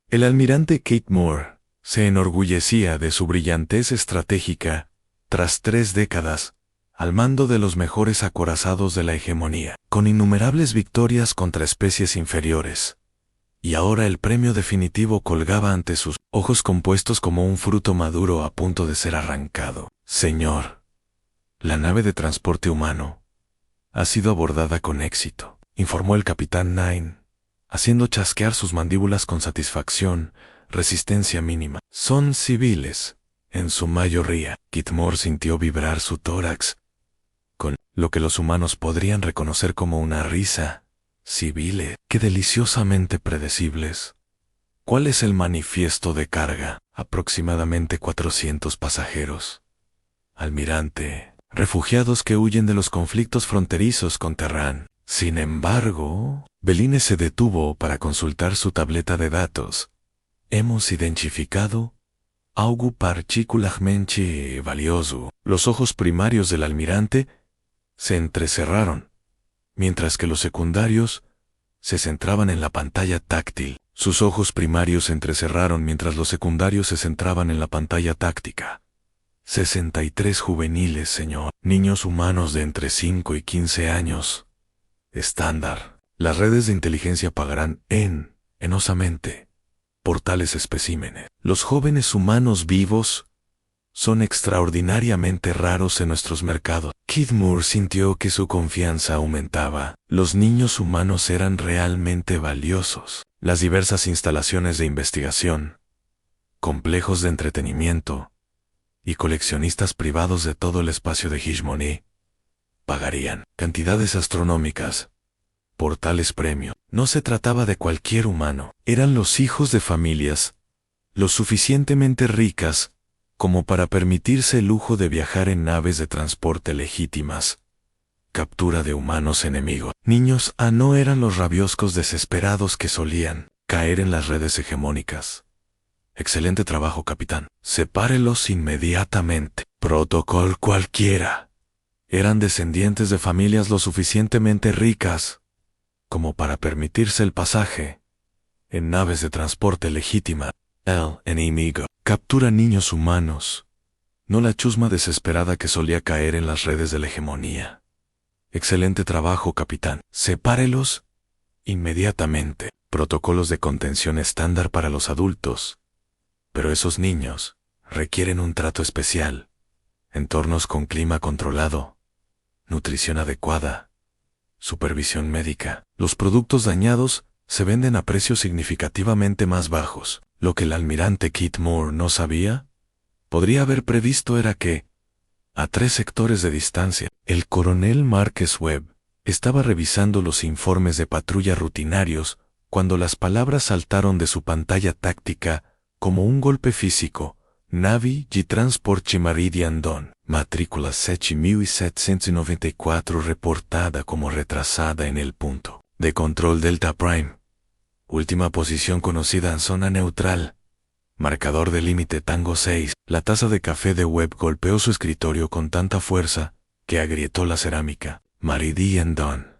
El almirante Kate Moore se enorgullecía de su brillantez estratégica tras 3 décadas al mando de los mejores acorazados de la hegemonía, con innumerables victorias contra especies inferiores. Y ahora el premio definitivo colgaba ante sus ojos compuestos como un fruto maduro a punto de ser arrancado. Señor, la nave de transporte humano ha sido abordada con éxito, informó el capitán Nine, haciendo chasquear sus mandíbulas con satisfacción. Resistencia mínima. Son civiles, en su mayoría. Kate Moore sintió vibrar su tórax, con lo que los humanos podrían reconocer como una risa. Civiles, qué deliciosamente predecibles. ¿Cuál es el manifiesto de carga? Aproximadamente 400 pasajeros. Almirante, refugiados que huyen de los conflictos fronterizos con Terran. Sin embargo, Beline se detuvo para consultar su tableta de datos. Hemos identificado algo particularmente valioso. Los ojos primarios del almirante se entrecerraron, mientras que los secundarios se centraban en la pantalla táctil. Sus ojos primarios se entrecerraron mientras los secundarios se centraban en la pantalla táctica. 63 juveniles, señor. Niños humanos de entre 5 y 15 años. Estándar. Las redes de inteligencia pagarán enosamente por tales especímenes. Los jóvenes humanos vivos son extraordinariamente raros en nuestros mercados. Kate Moore sintió que su confianza aumentaba. Los niños humanos eran realmente valiosos. Las diversas instalaciones de investigación, complejos de entretenimiento y coleccionistas privados de todo el espacio de Hishmony pagarían cantidades astronómicas por tales premios. No se trataba de cualquier humano. Eran los hijos de familias lo suficientemente ricas como para permitirse el lujo de viajar en naves de transporte legítimas. Captura de humanos enemigos. Niños no eran los rabioscos desesperados que solían caer en las redes hegemónicas. Excelente trabajo, capitán. Sepárelos inmediatamente. Protocolo cualquiera. Eran descendientes de familias lo suficientemente ricas como para permitirse el pasaje en naves de transporte legítima. El enemigo captura niños humanos, no la chusma desesperada que solía caer en las redes de la hegemonía. Excelente trabajo, capitán. Sepárelos inmediatamente. Protocolos de contención estándar para los adultos. Pero esos niños requieren un trato especial. Entornos con clima controlado, nutrición adecuada, supervisión médica. Los productos dañados se venden a precios significativamente más bajos. Lo que el almirante Kate Moore no sabía, podría haber previsto era que, a 3 sectores de distancia, el coronel Marcus Webb estaba revisando los informes de patrulla rutinarios cuando las palabras saltaron de su pantalla táctica como un golpe físico. Navi G Transporte Meridian Dawn, matrícula 7794 reportada como retrasada en el punto de control Delta Prime. Última posición conocida en zona neutral. Marcador de límite Tango 6. La taza de café de Webb golpeó su escritorio con tanta fuerza que agrietó la cerámica. Meridian Dawn.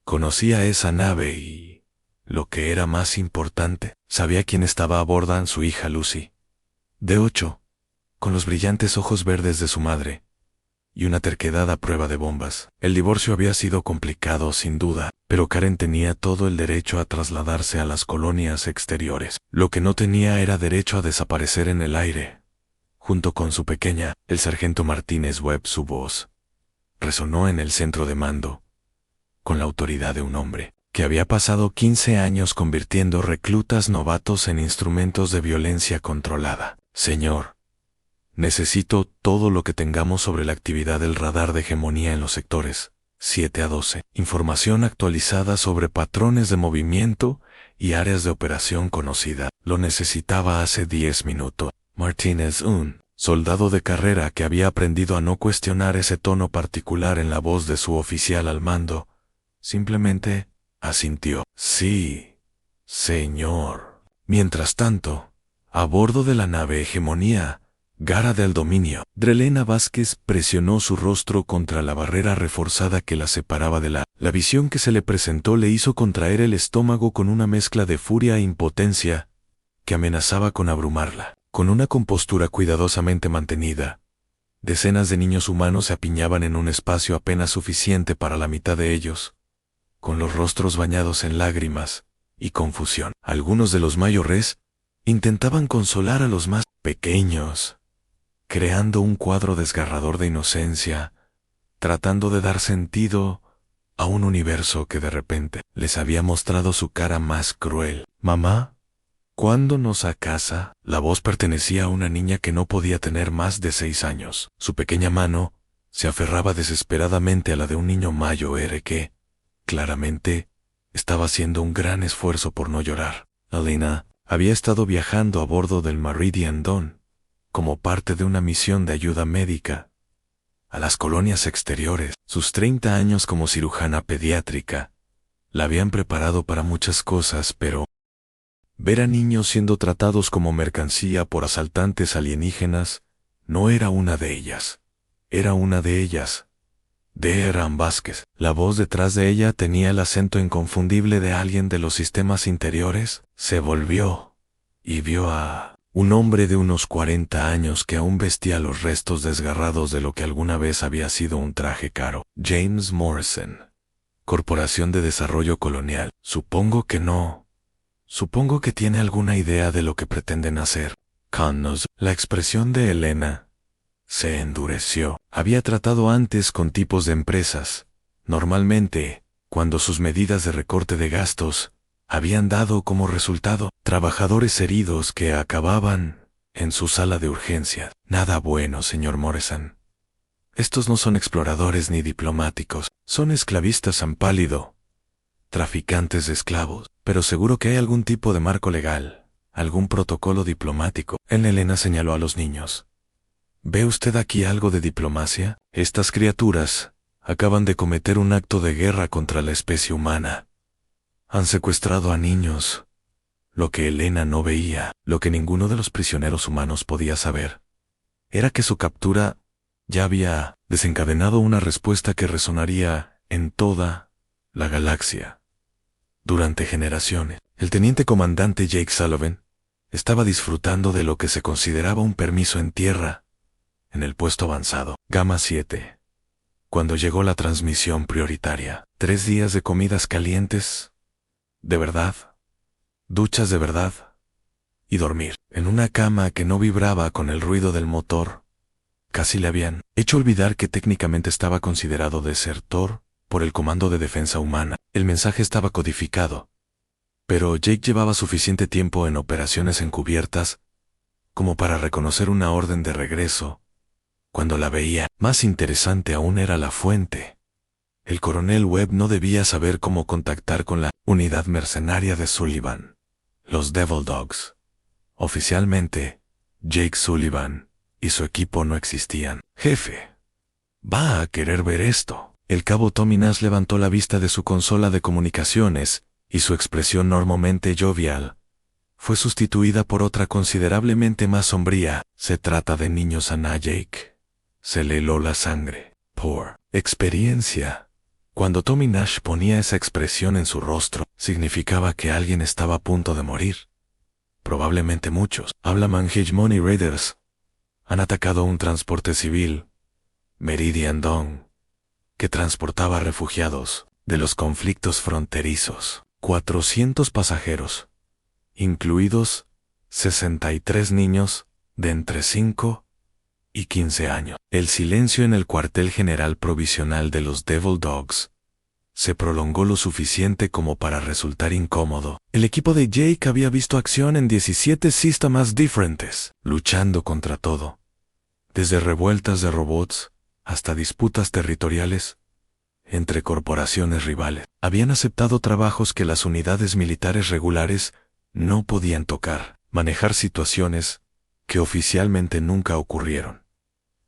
Conocía esa nave y, lo que era más importante, sabía quién estaba a bordo, su hija Lucy. De 8, con los brillantes ojos verdes de su madre, y una terquedad a prueba de bombas. El divorcio había sido complicado, sin duda, pero Karen tenía todo el derecho a trasladarse a las colonias exteriores. Lo que no tenía era derecho a desaparecer en el aire. Junto con su pequeña, el sargento Martínez Webb, su voz resonó en el centro de mando, con la autoridad de un hombre que había pasado 15 años convirtiendo reclutas novatos en instrumentos de violencia controlada. Señor, necesito todo lo que tengamos sobre la actividad del radar de hegemonía en los sectores 7 a 12. Información actualizada sobre patrones de movimiento y áreas de operación conocida. Lo necesitaba hace 10 minutos. Martínez, un soldado de carrera que había aprendido a no cuestionar ese tono particular en la voz de su oficial al mando, simplemente asintió. Sí, señor. Mientras tanto, a bordo de la nave Hegemonía, Gara del Dominio, Drelena Vázquez presionó su rostro contra la barrera reforzada que la separaba de la visión que se le presentó le hizo contraer el estómago con una mezcla de furia e impotencia que amenazaba con abrumarla. Con una compostura cuidadosamente mantenida, decenas de niños humanos se apiñaban en un espacio apenas suficiente para la mitad de ellos, con los rostros bañados en lágrimas y confusión. Algunos de los mayores intentaban consolar a los más pequeños, creando un cuadro desgarrador de inocencia, tratando de dar sentido a un universo que de repente les había mostrado su cara más cruel. «Mamá, ¿cuándo nos a casa?» La voz pertenecía a una niña que no podía tener más de 6 años. Su pequeña mano se aferraba desesperadamente a la de un niño mayor que, claramente, estaba haciendo un gran esfuerzo por no llorar. Elena había estado viajando a bordo del Meridian Dawn como parte de una misión de ayuda médica a las colonias exteriores. Sus 30 años como cirujana pediátrica la habían preparado para muchas cosas, pero ver a niños siendo tratados como mercancía por asaltantes alienígenas no era una de ellas. Era una de ellas. Deran Vázquez. La voz detrás de ella tenía el acento inconfundible de alguien de los sistemas interiores. Se volvió y vio a un hombre de unos 40 años que aún vestía los restos desgarrados de lo que alguna vez había sido un traje caro. James Morrison. Corporación de Desarrollo Colonial. Supongo que no. Supongo que tiene alguna idea de lo que pretenden hacer. Connors. La expresión de Elena se endureció. Había tratado antes con tipos de empresas, normalmente, cuando sus medidas de recorte de gastos habían dado como resultado trabajadores heridos que acababan en su sala de urgencia. Nada bueno, señor Morrison. Estos no son exploradores ni diplomáticos, son esclavistas en pálido, traficantes de esclavos, pero seguro que hay algún tipo de marco legal, algún protocolo diplomático. Elena señaló a los niños. ¿Ve usted aquí algo de diplomacia? Estas criaturas acaban de cometer un acto de guerra contra la especie humana. Han secuestrado a niños. Lo que Elena no veía, lo que ninguno de los prisioneros humanos podía saber, era que su captura ya había desencadenado una respuesta que resonaría en toda la galaxia durante generaciones. El teniente comandante Jake Sullivan estaba disfrutando de lo que se consideraba un permiso en tierra en el puesto avanzado, Gamma 7. Cuando llegó la transmisión prioritaria, 3 días de comidas calientes, de verdad, duchas de verdad, y dormir en una cama que no vibraba con el ruido del motor. Casi le habían hecho olvidar que técnicamente estaba considerado desertor por el Comando de Defensa Humana. El mensaje estaba codificado, pero Jake llevaba suficiente tiempo en operaciones encubiertas como para reconocer una orden de regreso cuando la veía. Más interesante aún era la fuente. El coronel Webb no debía saber cómo contactar con la unidad mercenaria de Sullivan, los Devil Dogs. Oficialmente, Jake Sullivan y su equipo no existían. Jefe, va a querer ver esto. El cabo Tommy Nash levantó la vista de su consola de comunicaciones y su expresión normalmente jovial fue sustituida por otra considerablemente más sombría. Se trata de niños, Ana Jake. Se le heló la sangre. Por experiencia, cuando Tommy Nash ponía esa expresión en su rostro, significaba que alguien estaba a punto de morir. Probablemente muchos. Hablaman Hegemony Raiders. Han atacado un transporte civil, Meridian Dawn, que transportaba refugiados de los conflictos fronterizos. 400 pasajeros, incluidos 63 niños de entre 5 y 15 años. El silencio en el cuartel general provisional de los Devil Dogs se prolongó lo suficiente como para resultar incómodo. El equipo de Jake había visto acción en 17 sistemas diferentes, luchando contra todo, desde revueltas de robots hasta disputas territoriales entre corporaciones rivales. Habían aceptado trabajos que las unidades militares regulares no podían tocar, manejar situaciones que oficialmente nunca ocurrieron.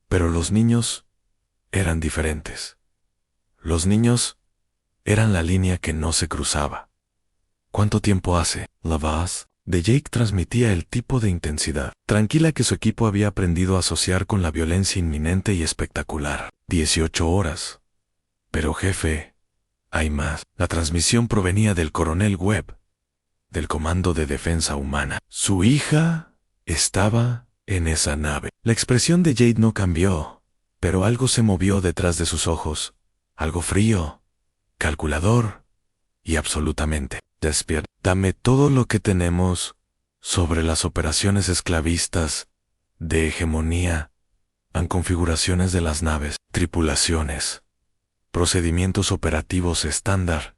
Pero los niños eran diferentes. Los niños eran la línea que no se cruzaba. ¿Cuánto tiempo hace? La voz de Jake transmitía el tipo de intensidad tranquila que su equipo había aprendido a asociar con la violencia inminente y espectacular. 18 horas. Pero jefe, hay más. La transmisión provenía del coronel Webb. del Comando de Defensa Humana. Su hija estaba en esa nave. La expresión de Jade no cambió, pero algo se movió detrás de sus ojos. Algo frío, calculador y absolutamente despierto. Dame todo lo que tenemos sobre las operaciones esclavistas de hegemonía, en configuraciones de las naves, tripulaciones, procedimientos operativos estándar.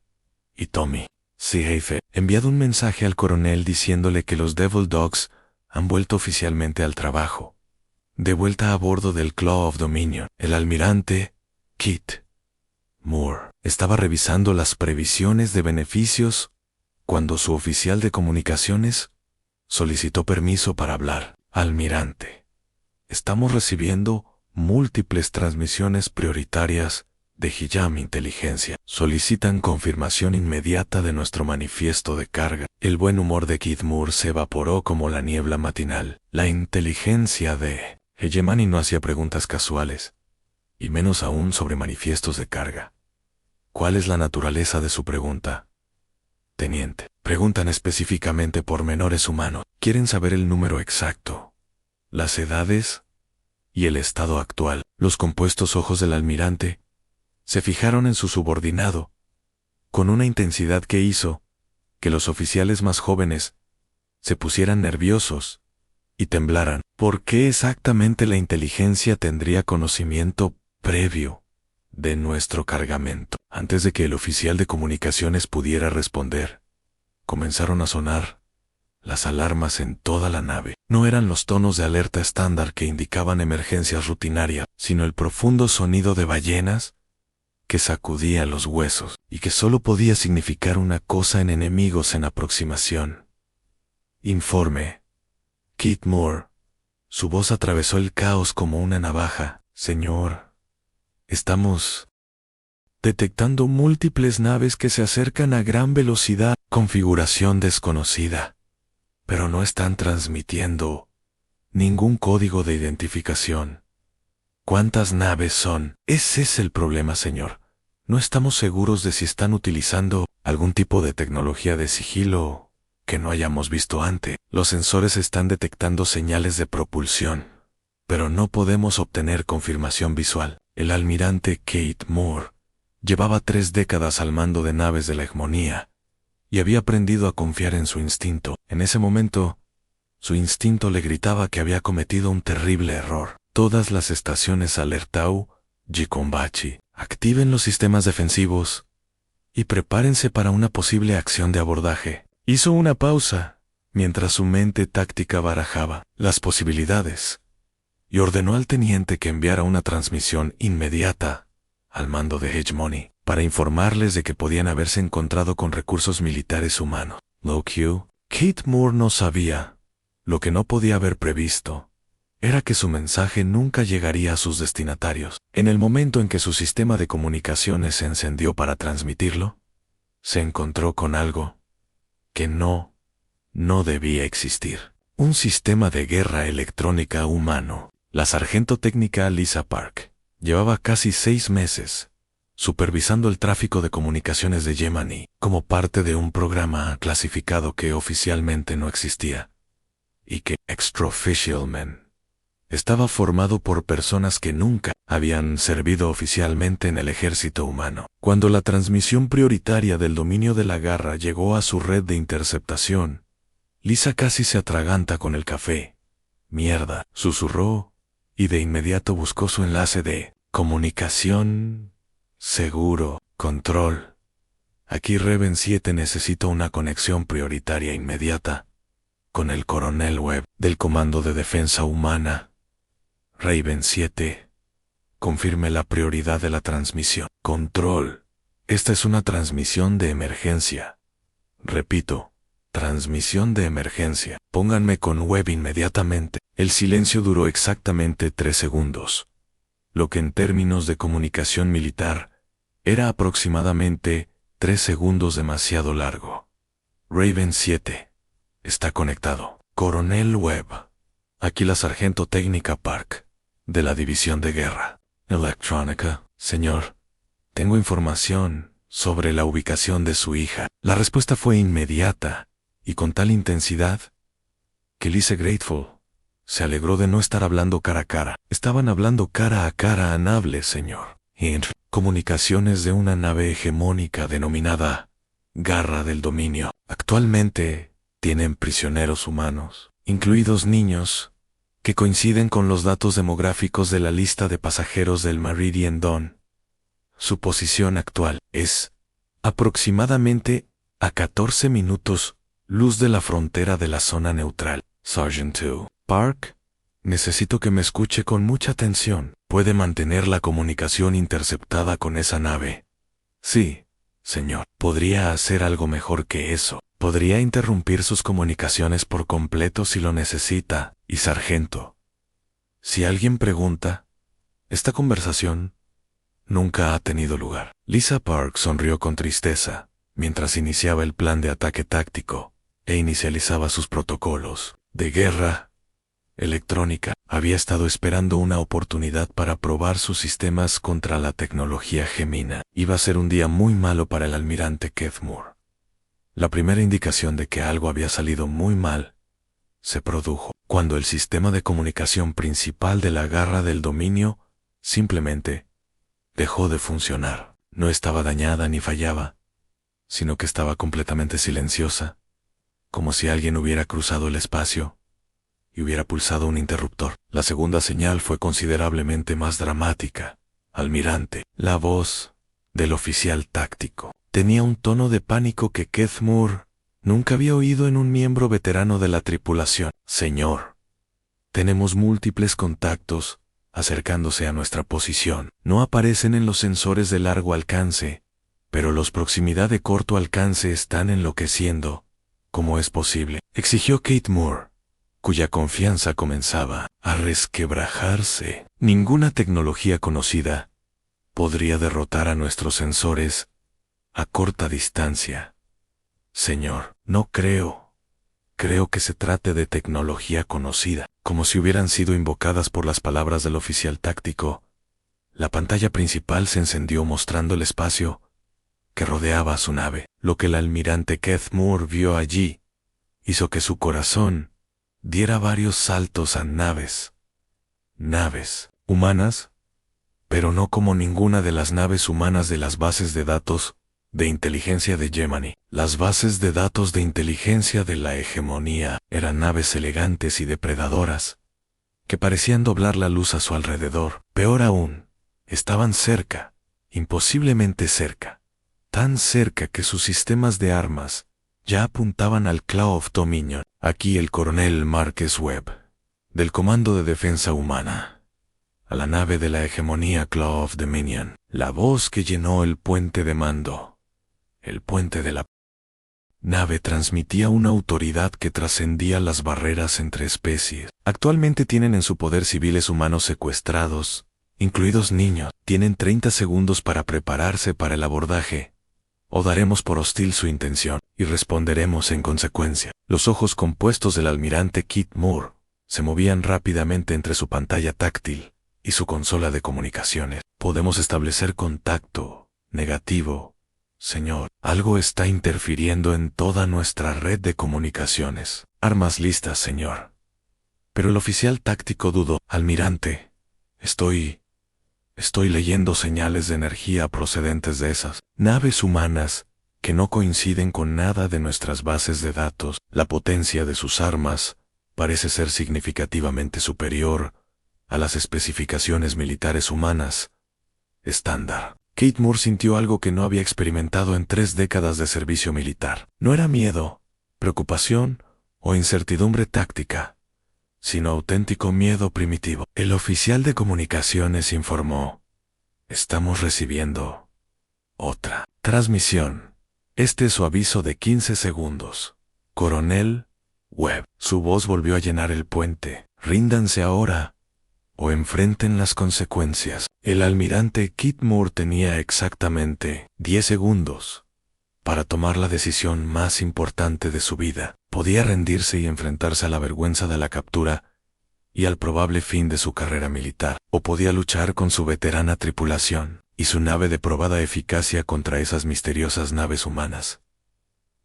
Y Tommy, sí, jefe, enviado un mensaje al coronel diciéndole que los Devil Dogs han vuelto oficialmente al trabajo. De vuelta a bordo del Claw of Dominion, el almirante Kit Moore estaba revisando las previsiones de beneficios cuando su oficial de comunicaciones solicitó permiso para hablar. Almirante, estamos recibiendo múltiples transmisiones prioritarias de Hiyam Inteligencia. Solicitan confirmación inmediata de nuestro manifiesto de carga. El buen humor de Kit Moore se evaporó como la niebla matinal. La inteligencia de Hegemani no hacía preguntas casuales, y menos aún sobre manifiestos de carga. ¿Cuál es la naturaleza de su pregunta? Teniente, preguntan específicamente por menores humanos. Quieren saber el número exacto, las edades y el estado actual. Los compuestos ojos del almirante se fijaron en su subordinado, con una intensidad que hizo que los oficiales más jóvenes se pusieran nerviosos y temblaran. ¿Por qué exactamente la inteligencia tendría conocimiento previo de nuestro cargamento? Antes de que el oficial de comunicaciones pudiera responder, comenzaron a sonar las alarmas en toda la nave. No eran los tonos de alerta estándar que indicaban emergencias rutinarias, sino el profundo sonido de ballenas que sacudía los huesos y que solo podía significar una cosa en enemigos en aproximación. Informe. Kit Moore. Su voz atravesó el caos como una navaja. Señor, estamos detectando múltiples naves que se acercan a gran velocidad, configuración desconocida, pero no están transmitiendo ningún código de identificación. ¿Cuántas naves son? Ese es el problema, señor. No estamos seguros de si están utilizando algún tipo de tecnología de sigilo que no hayamos visto antes. Los sensores están detectando señales de propulsión, pero no podemos obtener confirmación visual. El almirante Kate Moore llevaba 3 décadas al mando de naves de la hegemonía y había aprendido a confiar en su instinto. En ese momento, su instinto le gritaba que había cometido un terrible error. Todas las estaciones Alertau, Gikombachi, activen los sistemas defensivos y prepárense para una posible acción de abordaje. Hizo una pausa mientras su mente táctica barajaba las posibilidades y ordenó al teniente que enviara una transmisión inmediata al mando de Hegemony para informarles de que podían haberse encontrado con recursos militares humanos. Low Q. Kate Moore no sabía. Lo que no podía haber previsto era que su mensaje nunca llegaría a sus destinatarios. En el momento en que su sistema de comunicaciones se encendió para transmitirlo, se encontró con algo que no debía existir. Un sistema de guerra electrónica humano. La sargento técnica Lisa Park llevaba casi 6 meses supervisando el tráfico de comunicaciones de Yemeni como parte de un programa clasificado que oficialmente no existía y que, extraoficialmente, estaba formado por personas que nunca habían servido oficialmente en el ejército humano. Cuando la transmisión prioritaria del dominio de la garra llegó a su red de interceptación, Lisa casi se atraganta con el café. Mierda, susurró, y de inmediato buscó su enlace de comunicación. Seguro, control. Aquí Raven 7 necesita una conexión prioritaria inmediata con el coronel Webb del Comando de Defensa Humana. Raven 7. Confirme la prioridad de la transmisión. Control. Esta es una transmisión de emergencia. Repito, transmisión de emergencia. Pónganme con Webb inmediatamente. El silencio duró exactamente 3 segundos, lo que en términos de comunicación militar era aproximadamente 3 segundos demasiado largo. Raven 7. Está conectado. Coronel Webb. Aquí la sargento técnica Park, de la División de Guerra. Electrónica. Señor, tengo información sobre la ubicación de su hija. La respuesta fue inmediata y con tal intensidad que Lise Grateful se alegró de no estar hablando cara a cara. Estaban hablando cara a cara a naves, señor. En comunicaciones de una nave hegemónica denominada Garra del Dominio. Actualmente tienen prisioneros humanos, incluidos niños, que coinciden con los datos demográficos de la lista de pasajeros del Meridian Dawn. Su posición actual es aproximadamente a 14 minutos luz de la frontera de la zona neutral. Sergeant 2. Park, necesito que me escuche con mucha atención. ¿Puede mantener la comunicación interceptada con esa nave? Sí, señor. ¿Podría hacer algo mejor que eso? Podría interrumpir sus comunicaciones por completo si lo necesita. Y sargento, si alguien pregunta, esta conversación nunca ha tenido lugar. Lisa Park sonrió con tristeza mientras iniciaba el plan de ataque táctico e inicializaba sus protocolos de guerra electrónica. Había estado esperando una oportunidad para probar sus sistemas contra la tecnología gemina. Iba a ser un día muy malo para el almirante Keith Moore. La primera indicación de que algo había salido muy mal se produjo cuando el sistema de comunicación principal de la Garra del Dominio simplemente dejó de funcionar. No estaba dañada ni fallaba, sino que estaba completamente silenciosa, como si alguien hubiera cruzado el espacio y hubiera pulsado un interruptor. La segunda señal fue considerablemente más dramática. Almirante, la voz del oficial táctico tenía un tono de pánico que Keith Moore nunca había oído en un miembro veterano de la tripulación. Señor, tenemos múltiples contactos acercándose a nuestra posición. No aparecen en los sensores de largo alcance, pero los proximidad de corto alcance están enloqueciendo. ¿Cómo es posible?, exigió Keith Moore, cuya confianza comenzaba a resquebrajarse. Ninguna tecnología conocida podría derrotar a nuestros sensores a corta distancia. Señor, no creo. Creo que se trate de tecnología conocida. Como si hubieran sido invocadas por las palabras del oficial táctico, la pantalla principal se encendió mostrando el espacio que rodeaba a su nave. Lo que el almirante Keith Moore vio allí hizo que su corazón diera varios saltos a naves. Naves humanas, pero no como ninguna de las naves humanas de las bases de datos de inteligencia de Gemini. Las bases de datos de inteligencia de la hegemonía eran naves elegantes y depredadoras, que parecían doblar la luz a su alrededor. Peor aún, estaban cerca, imposiblemente cerca, tan cerca que sus sistemas de armas ya apuntaban al Claw of Dominion. Aquí el coronel Marcus Webb, del Comando de Defensa Humana, a la nave de la hegemonía Claw of Dominion. La voz que llenó el puente de mando, el puente de la nave, transmitía una autoridad que trascendía las barreras entre especies. Actualmente tienen en su poder civiles humanos secuestrados, incluidos niños. Tienen 30 segundos para prepararse para el abordaje, o daremos por hostil su intención, y responderemos en consecuencia. Los ojos compuestos del almirante Keith Moore se movían rápidamente entre su pantalla táctil y su consola de comunicaciones. Podemos establecer contacto negativo. Señor, algo está interfiriendo en toda nuestra red de comunicaciones. Armas listas, señor. Pero el oficial táctico dudó. Almirante, estoy leyendo señales de energía procedentes de esas naves humanas que no coinciden con nada de nuestras bases de datos. La potencia de sus armas parece ser significativamente superior a las especificaciones militares humanas estándar. Keith Moore sintió algo que no había experimentado en 3 décadas de servicio militar. No era miedo, preocupación o incertidumbre táctica, sino auténtico miedo primitivo. El oficial de comunicaciones informó: estamos recibiendo otra transmisión. Este es su aviso de 15 segundos. Coronel Webb. Su voz volvió a llenar el puente. Ríndanse ahora o enfrenten las consecuencias. El almirante Keith Moore tenía exactamente 10 segundos para tomar la decisión más importante de su vida. Podía rendirse y enfrentarse a la vergüenza de la captura y al probable fin de su carrera militar, o podía luchar con su veterana tripulación y su nave de probada eficacia contra esas misteriosas naves humanas.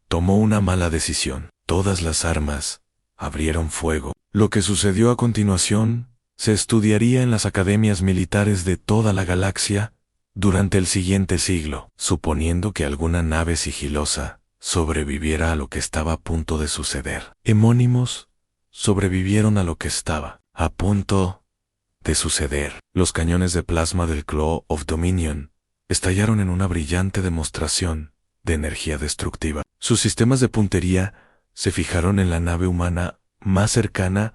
Tomó una mala decisión. Todas las armas abrieron fuego. Lo que sucedió a continuación se estudiaría en las academias militares de toda la galaxia durante el siguiente siglo, suponiendo que alguna nave sigilosa sobreviviera a lo que estaba a punto de suceder. Hemónimos sobrevivieron a lo que estaba a punto de suceder. Los cañones de plasma del Claw of Dominion estallaron en una brillante demostración de energía destructiva. Sus sistemas de puntería se fijaron en la nave humana más cercana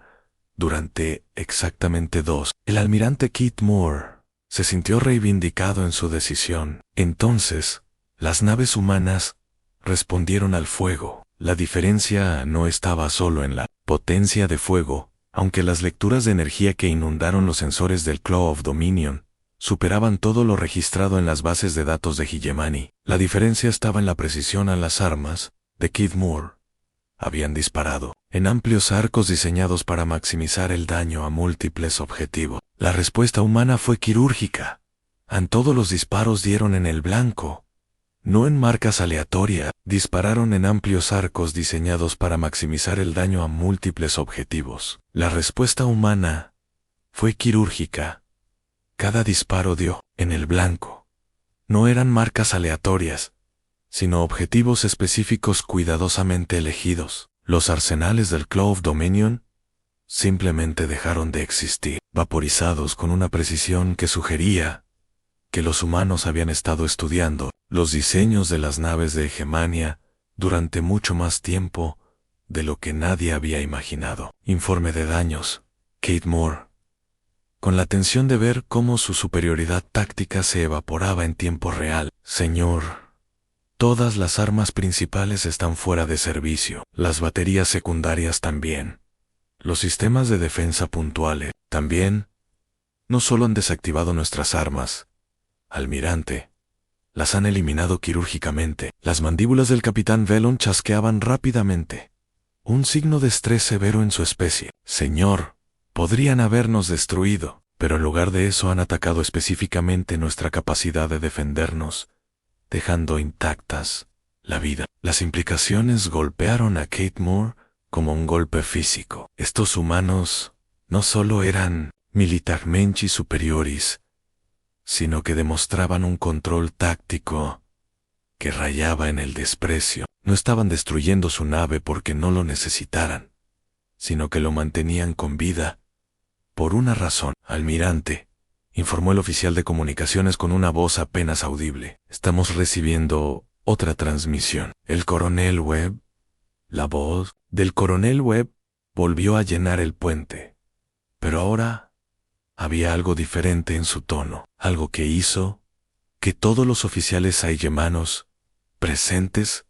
durante exactamente 2. El almirante Kit Moore se sintió reivindicado en su decisión. Entonces, las naves humanas respondieron al fuego. La diferencia no estaba solo en la potencia de fuego, aunque las lecturas de energía que inundaron los sensores del Claw of Dominion superaban todo lo registrado en las bases de datos de Hegemony. La diferencia estaba en la precisión a las armas de Kit Moore. Habían disparado en amplios arcos diseñados para maximizar el daño a múltiples objetivos. La respuesta humana fue quirúrgica. Todos los disparos dieron en el blanco, no en marcas aleatorias. Dispararon en amplios arcos diseñados para maximizar el daño a múltiples objetivos. La respuesta humana fue quirúrgica. Cada disparo dio en el blanco. No eran marcas aleatorias, sino objetivos específicos cuidadosamente elegidos. Los arsenales del Claw of Dominion simplemente dejaron de existir, vaporizados con una precisión que sugería que los humanos habían estado estudiando los diseños de las naves de hegemonía durante mucho más tiempo de lo que nadie había imaginado. Informe de daños. Kate Moore, con la tensión de ver cómo su superioridad táctica se evaporaba en tiempo real. Señor, todas las armas principales están fuera de servicio. Las baterías secundarias también. Los sistemas de defensa puntuales también. No solo han desactivado nuestras armas, almirante, las han eliminado quirúrgicamente. Las mandíbulas del capitán Velon chasqueaban rápidamente. Un signo de estrés severo en su especie. Señor, podrían habernos destruido, pero en lugar de eso han atacado específicamente nuestra capacidad de defendernos, dejando intactas la vida. Las implicaciones golpearon a Kate Moore como un golpe físico. Estos humanos no solo eran militarmente superiores, sino que demostraban un control táctico que rayaba en el desprecio. No estaban destruyendo su nave porque no lo necesitaran, sino que lo mantenían con vida por una razón. Almirante, informó el oficial de comunicaciones con una voz apenas audible. Estamos recibiendo otra transmisión. El coronel Webb. La voz del coronel Webb volvió a llenar el puente, pero ahora había algo diferente en su tono, algo que hizo que todos los oficiales aigemanos presentes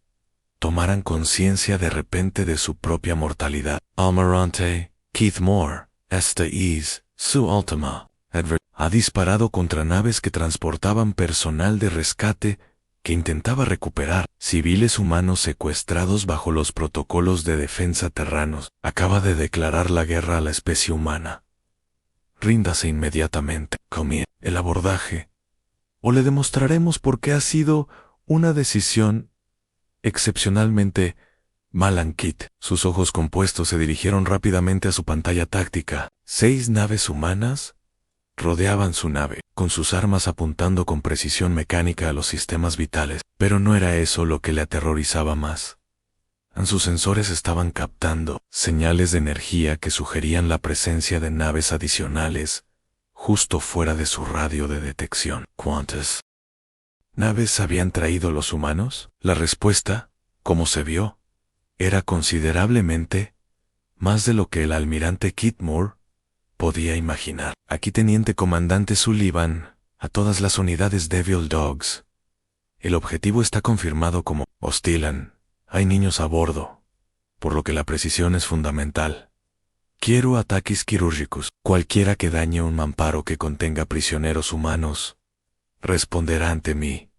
tomaran conciencia de repente de su propia mortalidad. Almirante Keith Moore, esta es su última advertencia. Ha disparado contra naves que transportaban personal de rescate que intentaba recuperar civiles humanos secuestrados bajo los protocolos de defensa terranos. Acaba de declarar la guerra a la especie humana. Ríndase inmediatamente. Comienza el abordaje, o le demostraremos por qué ha sido una decisión excepcionalmente Malankit. Sus ojos compuestos se dirigieron rápidamente a su pantalla táctica. 6 naves humanas rodeaban su nave, con sus armas apuntando con precisión mecánica a los sistemas vitales. Pero no era eso lo que le aterrorizaba más. Sus sensores estaban captando señales de energía que sugerían la presencia de naves adicionales justo fuera de su radio de detección. ¿Cuántas naves habían traído los humanos? La respuesta, como se vio, era considerablemente más de lo que el almirante Kit Moore podía imaginar. Aquí, teniente comandante Sullivan, a todas las unidades Devil Dogs. El objetivo está confirmado como hostilan. Hay niños a bordo, por lo que la precisión es fundamental. Quiero ataques quirúrgicos. Cualquiera que dañe un mamparo que contenga prisioneros humanos responderá ante mí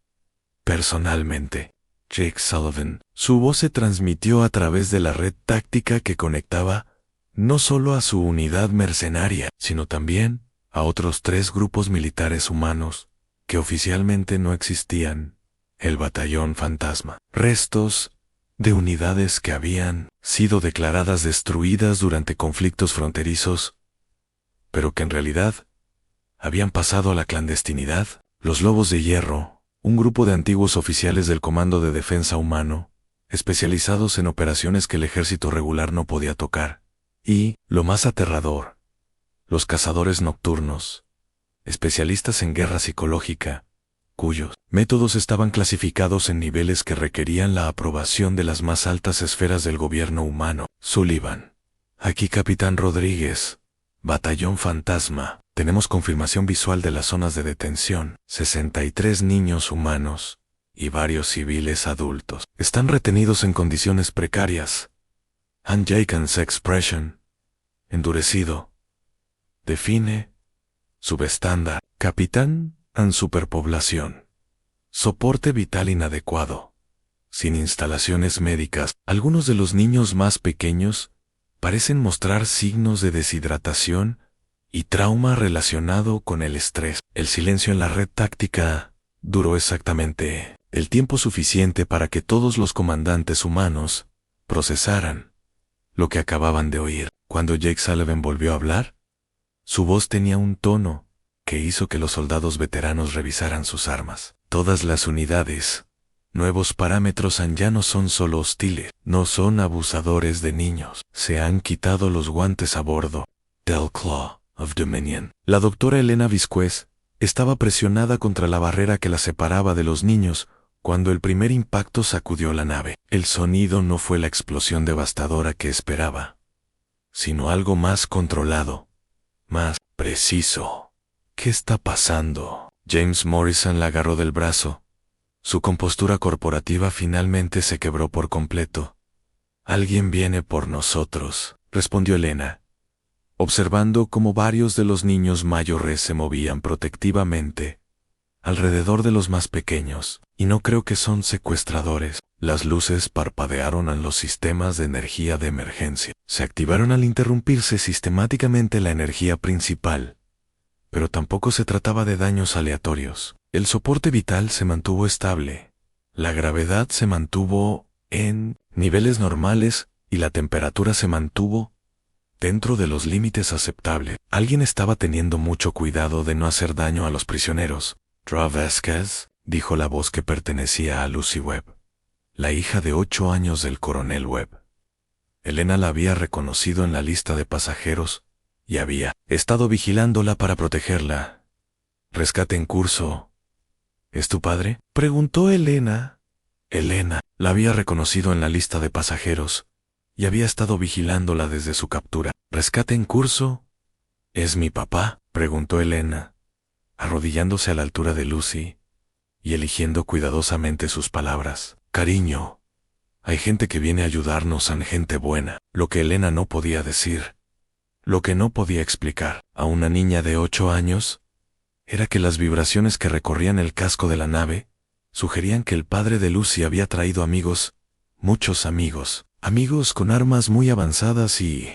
personalmente. Jake Sullivan. Su voz se transmitió a través de la red táctica que conectaba no solo a su unidad mercenaria, sino también a otros 3 grupos militares humanos que oficialmente no existían: el batallón fantasma, restos de unidades que habían sido declaradas destruidas durante conflictos fronterizos, pero que en realidad habían pasado a la clandestinidad. Los Lobos de Hierro, un grupo de antiguos oficiales del Comando de Defensa Humano, especializados en operaciones que el ejército regular no podía tocar. Y, lo más aterrador, los Cazadores Nocturnos, especialistas en guerra psicológica, cuyos métodos estaban clasificados en niveles que requerían la aprobación de las más altas esferas del gobierno humano. Sullivan. Aquí Capitán Rodríguez. Batallón Fantasma. Tenemos confirmación visual de las zonas de detención. 63 niños humanos y varios civiles adultos están retenidos en condiciones precarias. And Jaken's expression, endurecido, define subestándar. Capitán, and superpoblación. Soporte vital inadecuado. Sin instalaciones médicas, algunos de los niños más pequeños parecen mostrar signos de deshidratación y trauma relacionado con el estrés. El silencio en la red táctica duró exactamente el tiempo suficiente para que todos los comandantes humanos procesaran lo que acababan de oír. Cuando Jake Sullivan volvió a hablar, su voz tenía un tono que hizo que los soldados veteranos revisaran sus armas. Todas las unidades, nuevos parámetros ya no son solo hostiles, no son abusadores de niños. Se han quitado los guantes a bordo del Claw of Dominion. La doctora Elena Visquez estaba presionada contra la barrera que la separaba de los niños cuando el primer impacto sacudió la nave. El sonido no fue la explosión devastadora que esperaba, sino algo más controlado, más preciso. ¿Qué está pasando? James Morrison la agarró del brazo. Su compostura corporativa finalmente se quebró por completo. Alguien viene por nosotros, respondió Elena, observando cómo varios de los niños mayores se movían protectivamente alrededor de los más pequeños. Y no creo que son secuestradores. Las luces parpadearon en los sistemas de energía de emergencia. Se activaron al interrumpirse sistemáticamente la energía principal. Pero tampoco se trataba de daños aleatorios. El soporte vital se mantuvo estable. La gravedad se mantuvo en niveles normales y la temperatura se mantuvo dentro de los límites aceptables. Alguien estaba teniendo mucho cuidado de no hacer daño a los prisioneros. Dra Vasquez, dijo la voz que pertenecía a Lucy Webb, la hija de 8 años del coronel Webb. Elena la había reconocido en la lista de pasajeros y había estado vigilándola para protegerla. «Rescate en curso. ¿Es tu padre?», preguntó Elena. Elena la había reconocido en la lista de pasajeros y había estado vigilándola desde su captura. «¿Rescate en curso? ¿Es mi papá?», preguntó Elena, arrodillándose a la altura de Lucy y eligiendo cuidadosamente sus palabras. «Cariño, hay gente que viene a ayudarnos, son gente buena». Lo que Elena no podía decir, lo que no podía explicar a una niña de 8 años, era que las vibraciones que recorrían el casco de la nave sugerían que el padre de Lucy había traído amigos, muchos amigos, amigos con armas muy avanzadas y,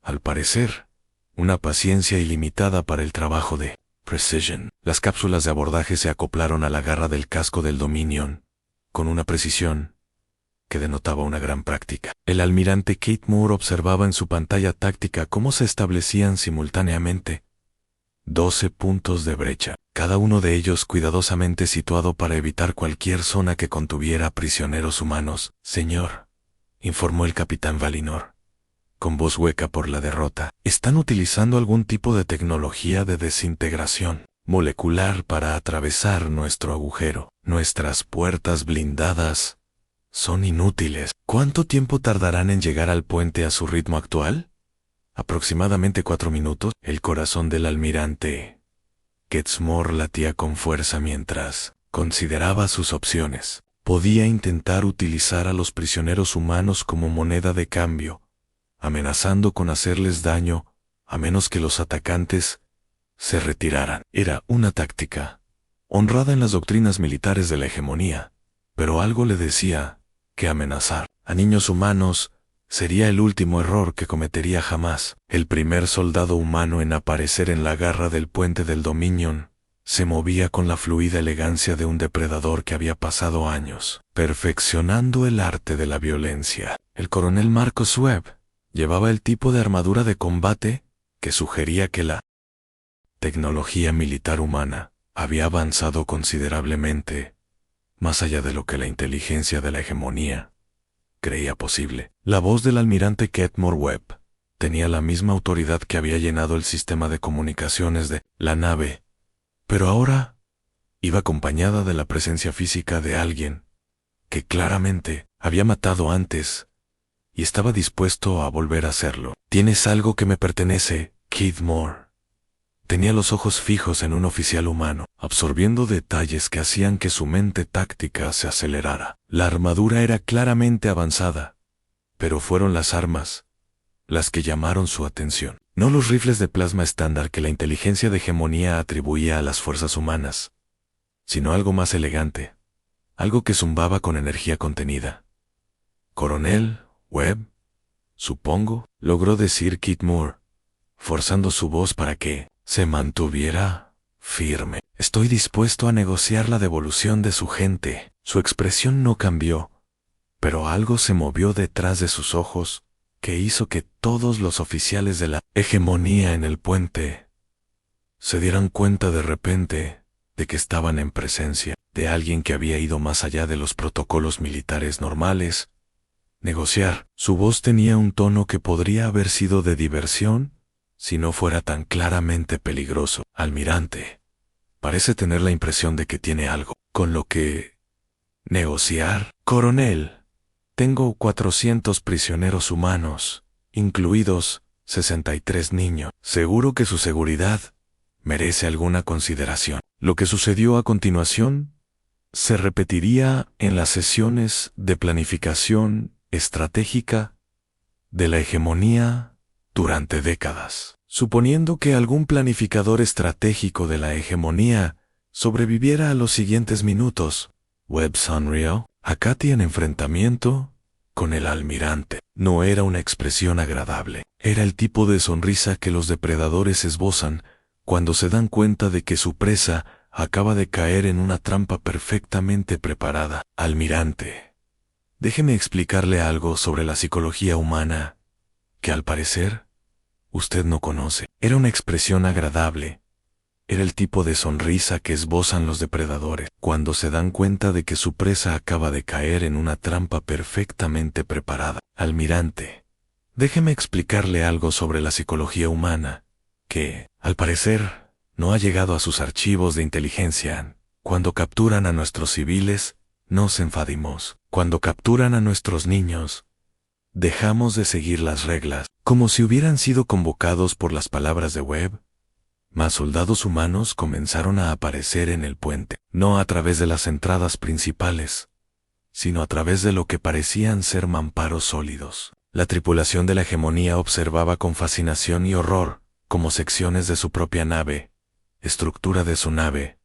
al parecer, una paciencia ilimitada para el trabajo de Precision. Las cápsulas de abordaje se acoplaron a la garra del casco del Dominion, con una precisión que denotaba una gran práctica. El almirante Kate Moore observaba en su pantalla táctica cómo se establecían simultáneamente 12 puntos de brecha, cada uno de ellos cuidadosamente situado para evitar cualquier zona que contuviera prisioneros humanos. «Señor», informó el capitán Valinor, con voz hueca por la derrota, «están utilizando algún tipo de tecnología de desintegración molecular para atravesar nuestro agujero. Nuestras puertas blindadas son inútiles. ¿Cuánto tiempo tardarán en llegar al puente a su ritmo actual?» «Aproximadamente 4 minutos». El corazón del almirante Ketchmore latía con fuerza mientras consideraba sus opciones. Podía intentar utilizar a los prisioneros humanos como moneda de cambio, amenazando con hacerles daño a menos que los atacantes se retiraran. Era una táctica honrada en las doctrinas militares de la hegemonía, pero algo le decía que amenazar a niños humanos sería el último error que cometería jamás. El primer soldado humano en aparecer en la garra del puente del Dominion Se movía con la fluida elegancia de un depredador que había pasado años perfeccionando el arte de la violencia. El coronel Marcus Webb llevaba el tipo de armadura de combate que sugería que la tecnología militar humana había avanzado considerablemente, más allá de lo que la inteligencia de la hegemonía creía posible. La voz del almirante Ketmore Webb tenía la misma autoridad que había llenado el sistema de comunicaciones de la nave, pero ahora iba acompañada de la presencia física de alguien que claramente había matado antes y estaba dispuesto a volver a hacerlo. «Tienes algo que me pertenece, Kid Moore». Tenía los ojos fijos en un oficial humano, absorbiendo detalles que hacían que su mente táctica se acelerara. La armadura era claramente avanzada, pero fueron las armas las que llamaron su atención. No los rifles de plasma estándar que la inteligencia de hegemonía atribuía a las fuerzas humanas, sino algo más elegante, algo que zumbaba con energía contenida. «Coronel Webb, supongo», logró decir Kid Moore, forzando su voz para que se mantuviera firme. «Estoy dispuesto a negociar la devolución de su gente». Su expresión no cambió, pero algo se movió detrás de sus ojos que hizo que todos los oficiales de la hegemonía en el puente se dieran cuenta de repente de que estaban en presencia de alguien que había ido más allá de los protocolos militares normales. Negociar. Su voz tenía un tono que podría haber sido de diversión si no fuera tan claramente peligroso. «Almirante, parece tener la impresión de que tiene algo con lo que negociar». «Coronel, tengo 400 prisioneros humanos, incluidos 63 niños. Seguro que su seguridad merece alguna consideración». Lo que sucedió a continuación se repetiría en las sesiones de planificación estratégica de la hegemonía durante décadas. Suponiendo que algún planificador estratégico de la hegemonía sobreviviera a los siguientes minutos, Webb sonrió. Acá en enfrentamiento con el almirante. No era una expresión agradable. Era el tipo de sonrisa que los depredadores esbozan cuando se dan cuenta de que su presa acaba de caer en una trampa perfectamente preparada. «Almirante, déjeme explicarle algo sobre la psicología humana que al parecer usted no conoce». Era una expresión agradable. Era el tipo de sonrisa que esbozan los depredadores cuando se dan cuenta de que su presa acaba de caer en una trampa perfectamente preparada. «Almirante, déjeme explicarle algo sobre la psicología humana que, al parecer, no ha llegado a sus archivos de inteligencia. Cuando capturan a nuestros civiles, nos enfadimos. Cuando capturan a nuestros niños, dejamos de seguir las reglas». Como si hubieran sido convocados por las palabras de Webb, más soldados humanos comenzaron a aparecer en el puente, no a través de las entradas principales, sino a través de lo que parecían ser mamparos sólidos. La tripulación de la hegemonía observaba con fascinación y horror cómo secciones de su propia nave, estructura de su nave,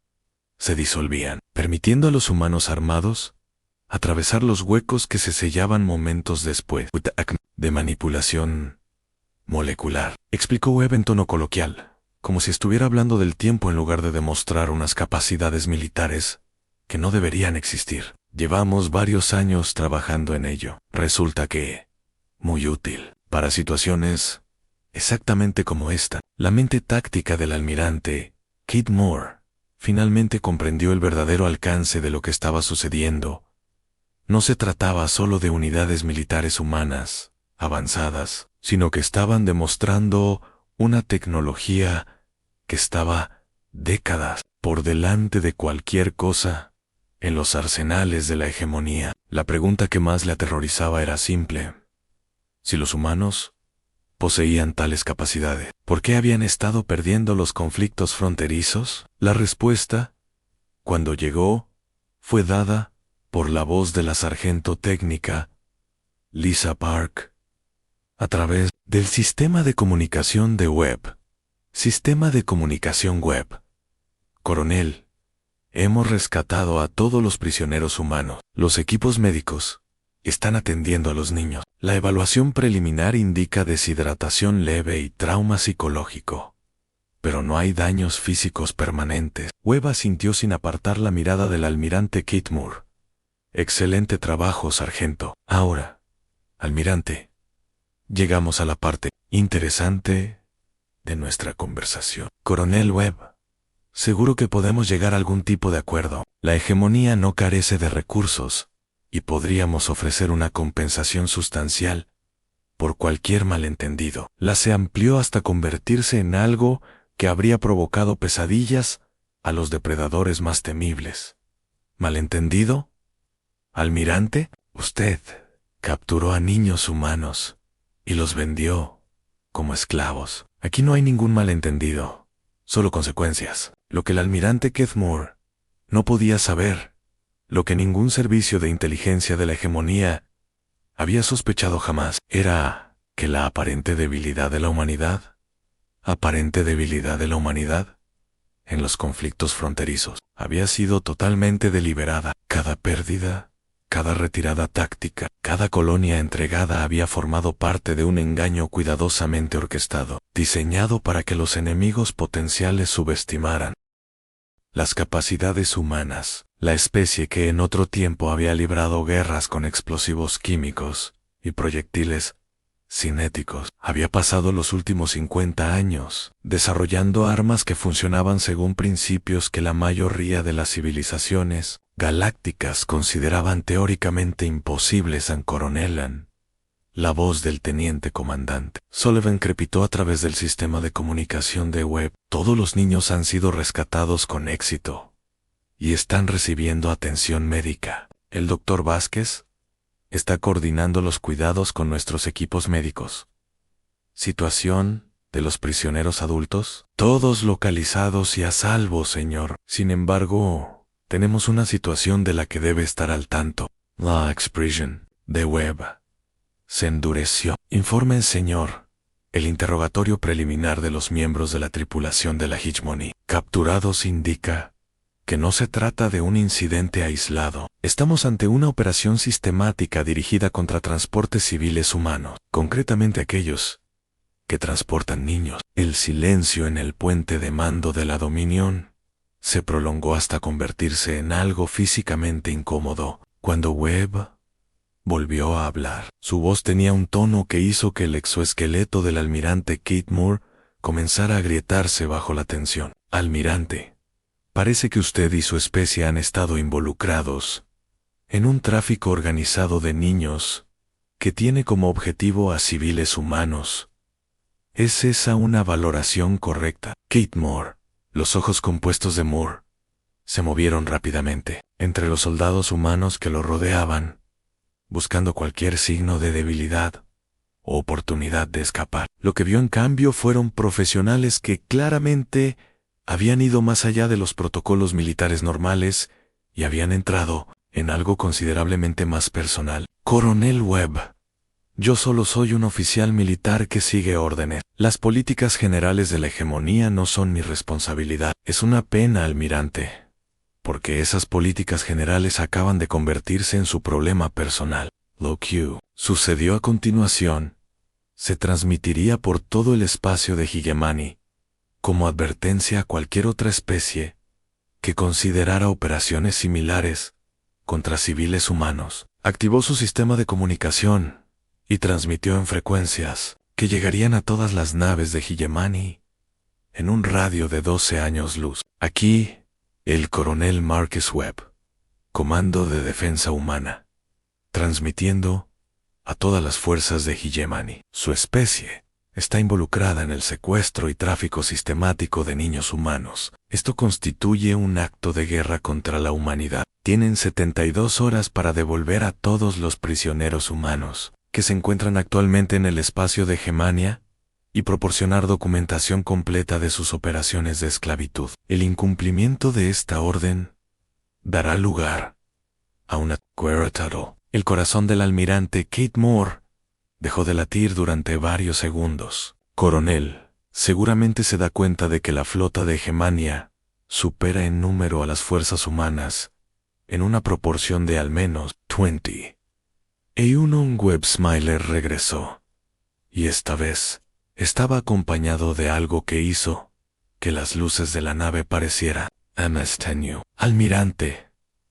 se disolvían, permitiendo a los humanos armados atravesar los huecos que se sellaban momentos después. «De manipulación molecular», explicó Webb en tono coloquial, como si estuviera hablando del tiempo en lugar de demostrar unas capacidades militares que no deberían existir. «Llevamos varios años trabajando en ello. Resulta que muy útil para situaciones exactamente como esta». La mente táctica del almirante Kid Moore finalmente comprendió el verdadero alcance de lo que estaba sucediendo. No se trataba solo de unidades militares humanas avanzadas, sino que estaban demostrando una tecnología que estaba décadas por delante de cualquier cosa en los arsenales de la hegemonía. La pregunta que más le aterrorizaba era simple. Si los humanos poseían tales capacidades, ¿por qué habían estado perdiendo los conflictos fronterizos? La respuesta, cuando llegó, fue dada por la voz de la sargento técnica Lisa Park, a través del sistema de comunicación de Webb. «Sistema de comunicación Webb. Coronel, hemos rescatado a todos los prisioneros humanos. Los equipos médicos están atendiendo a los niños. La evaluación preliminar indica deshidratación leve y trauma psicológico. pero no hay daños físicos permanentes. Webb asintió sin apartar la mirada del almirante Kate Moore. Excelente trabajo, sargento. Ahora, almirante, llegamos a la parte interesante de nuestra conversación. Coronel Webb, seguro que podemos llegar a algún tipo de acuerdo. La hegemonía no carece de recursos, y podríamos ofrecer una compensación sustancial por cualquier malentendido. La se amplió hasta convertirse en algo que habría provocado pesadillas a los depredadores más temibles. ¿Malentendido? Almirante, usted capturó a niños humanos y los vendió como esclavos. Aquí no hay ningún malentendido, solo consecuencias. Lo que el almirante Kate Moore no podía saber, lo que ningún servicio de inteligencia de la hegemonía había sospechado jamás, era que la aparente debilidad de la humanidad, en los conflictos fronterizos, había sido totalmente deliberada. Cada pérdida, cada retirada táctica, cada colonia entregada había formado parte de un engaño cuidadosamente orquestado, diseñado para que los enemigos potenciales subestimaran las capacidades humanas. La especie que en otro tiempo había librado guerras con explosivos químicos y proyectiles cinéticos, había pasado los últimos 50 años desarrollando armas que funcionaban según principios que la mayoría de las civilizaciones galácticas consideraban teóricamente imposibles. En Coronel, la voz del teniente comandante Sullivan crepitó a través del sistema de comunicación de Webb. Todos los niños han sido rescatados con éxito y están recibiendo atención médica. El doctor Vázquez está coordinando los cuidados con nuestros equipos médicos. Situación de los prisioneros adultos, todos localizados y a salvo, señor. Sin embargo, tenemos una situación de la que debe estar al tanto. La expresión de Webb se endureció. Informe, señor. El interrogatorio preliminar de los miembros de la tripulación de la Hegemony capturados indica que no se trata de un incidente aislado. Estamos ante una operación sistemática dirigida contra transportes civiles humanos, concretamente aquellos que transportan niños. El silencio en el puente de mando de la Dominion se prolongó hasta convertirse en algo físicamente incómodo. Cuando Webb volvió a hablar, su voz tenía un tono que hizo que el exoesqueleto del almirante Kate Moore comenzara a agrietarse bajo la tensión. Almirante, parece que usted y su especie han estado involucrados en un tráfico organizado de niños que tiene como objetivo a civiles humanos. ¿Es esa una valoración correcta? Kate Moore, los ojos compuestos de Moore, se movieron rápidamente entre los soldados humanos que lo rodeaban, buscando cualquier signo de debilidad o oportunidad de escapar. Lo que vio en cambio fueron profesionales que claramente habían ido más allá de los protocolos militares normales y habían entrado en algo considerablemente más personal. Coronel Webb, yo solo soy un oficial militar que sigue órdenes. Las políticas generales de la hegemonía no son mi responsabilidad. Es una pena, almirante, porque esas políticas generales acaban de convertirse en su problema personal. Lo que sucedió a continuación se transmitiría por todo el espacio de Hegemony como advertencia a cualquier otra especie que considerara operaciones similares contra civiles humanos. Activó su sistema de comunicación y transmitió en frecuencias que llegarían a todas las naves de Hegemony en un radio de 12 años luz. Aquí, el coronel Marcus Webb, Comando de Defensa Humana, transmitiendo a todas las fuerzas de Hegemony. Su especie está involucrada en el secuestro y tráfico sistemático de niños humanos. Esto constituye un acto de guerra contra la humanidad. Tienen 72 horas para devolver a todos los prisioneros humanos que se encuentran actualmente en el espacio de Germania y proporcionar documentación completa de sus operaciones de esclavitud. El incumplimiento de esta orden dará lugar a una querétaro. El corazón del almirante Kate Moore dejó de latir durante varios segundos. Coronel, seguramente se da cuenta de que la flota de Germania supera en número a las fuerzas humanas en una proporción de al menos 20. Eunon Webb Smiler regresó, y esta vez estaba acompañado de algo que hizo que las luces de la nave parecieran MS Tenue. Almirante,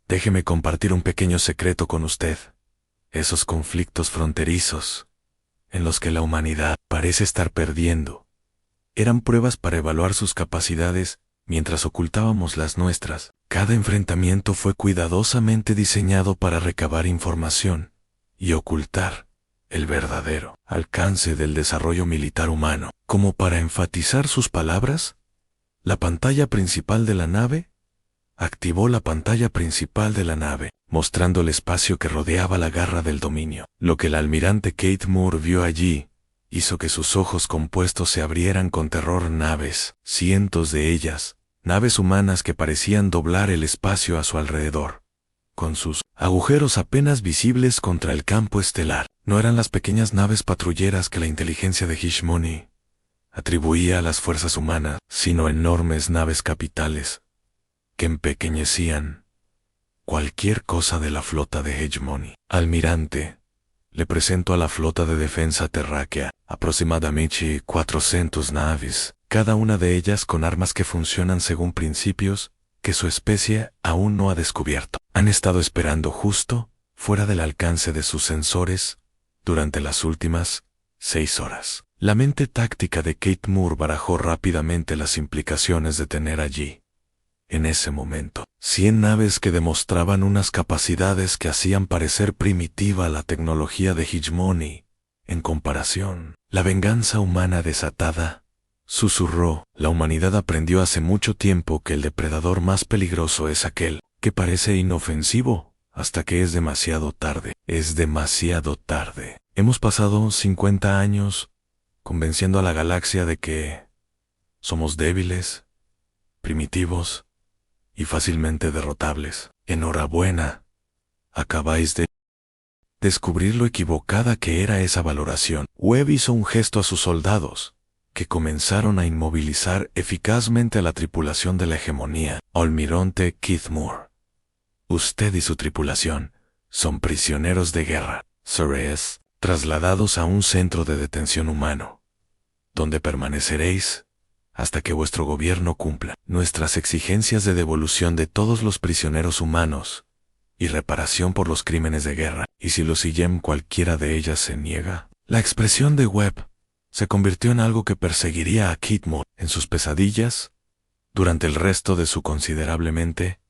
déjeme compartir un pequeño secreto con usted. Esos conflictos fronterizos, en los que la humanidad parece estar perdiendo, eran pruebas para evaluar sus capacidades mientras ocultábamos las nuestras. Cada enfrentamiento fue cuidadosamente diseñado para recabar información y ocultar el verdadero alcance del desarrollo militar humano. Como para enfatizar sus palabras, la pantalla principal de la nave activó la pantalla principal de la nave, mostrando el espacio que rodeaba la garra del dominio. Lo que el almirante Kate Moore vio allí hizo que sus ojos compuestos se abrieran con terror. Naves, cientos de ellas, naves humanas que parecían doblar el espacio a su alrededor, con sus agujeros apenas visibles contra el campo estelar. No eran las pequeñas naves patrulleras que la inteligencia de Hegemony atribuía a las fuerzas humanas, sino enormes naves capitales que empequeñecían cualquier cosa de la flota de Hegemony. Almirante, le presento a la flota de defensa terráquea, aproximadamente 400 naves, cada una de ellas con armas que funcionan según principios que su especie aún no ha descubierto. Han estado esperando justo fuera del alcance de sus sensores durante las últimas 6 horas. La mente táctica de Kate Moore barajó rápidamente las implicaciones de tener allí, en ese momento, 100 naves que demostraban unas capacidades que hacían parecer primitiva la tecnología de Hegemony. En comparación, la venganza humana desatada, susurró. La humanidad aprendió hace mucho tiempo que el depredador más peligroso es aquel que parece inofensivo hasta que es demasiado tarde. Es demasiado tarde. Hemos pasado 50 años convenciendo a la galaxia de que somos débiles, primitivos y fácilmente derrotables. Enhorabuena. Acabáis de descubrir lo equivocada que era esa valoración. Webb hizo un gesto a sus soldados, que comenzaron a inmovilizar eficazmente a la tripulación de la hegemonía. Almirante Keith Moore, usted y su tripulación son prisioneros de guerra. Seréis trasladados a un centro de detención humano, donde permaneceréis hasta que vuestro gobierno cumpla nuestras exigencias de devolución de todos los prisioneros humanos y reparación por los crímenes de guerra. Y si los IEM cualquiera de ellas se niega, la expresión de Webb se convirtió en algo que perseguiría a Kate Moore en sus pesadillas durante el resto de su considerablemente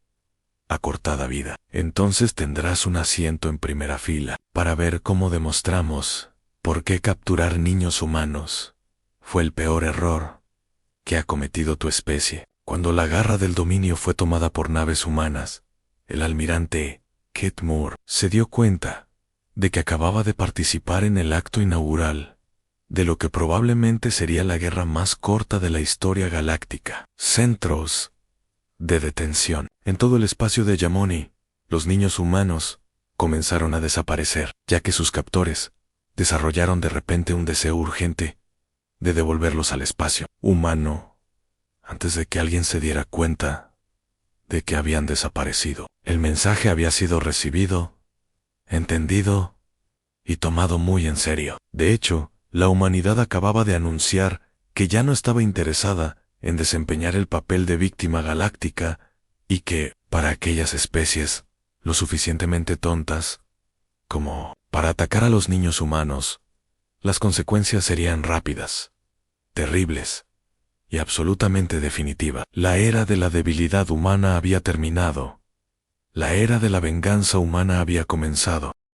acortada vida. Entonces tendrás un asiento en primera fila para ver cómo demostramos por qué capturar niños humanos fue el peor error que ha cometido tu especie. Cuando la garra del dominio fue tomada por naves humanas, el almirante Kate Moore se dio cuenta de que acababa de participar en el acto inaugural de lo que probablemente sería la guerra más corta de la historia galáctica. Centros de detención. En todo el espacio de Hegemony, los niños humanos comenzaron a desaparecer, ya que sus captores desarrollaron de repente un deseo urgente de devolverlos al espacio humano antes de que alguien se diera cuenta de que habían desaparecido. El mensaje había sido recibido, entendido y tomado muy en serio. De hecho, la humanidad acababa de anunciar que ya no estaba interesada en desempeñar el papel de víctima galáctica y que, para aquellas especies lo suficientemente tontas como para atacar a los niños humanos, las consecuencias serían rápidas, terribles y absolutamente definitivas. La era de la debilidad humana había terminado. La era de la venganza humana había comenzado.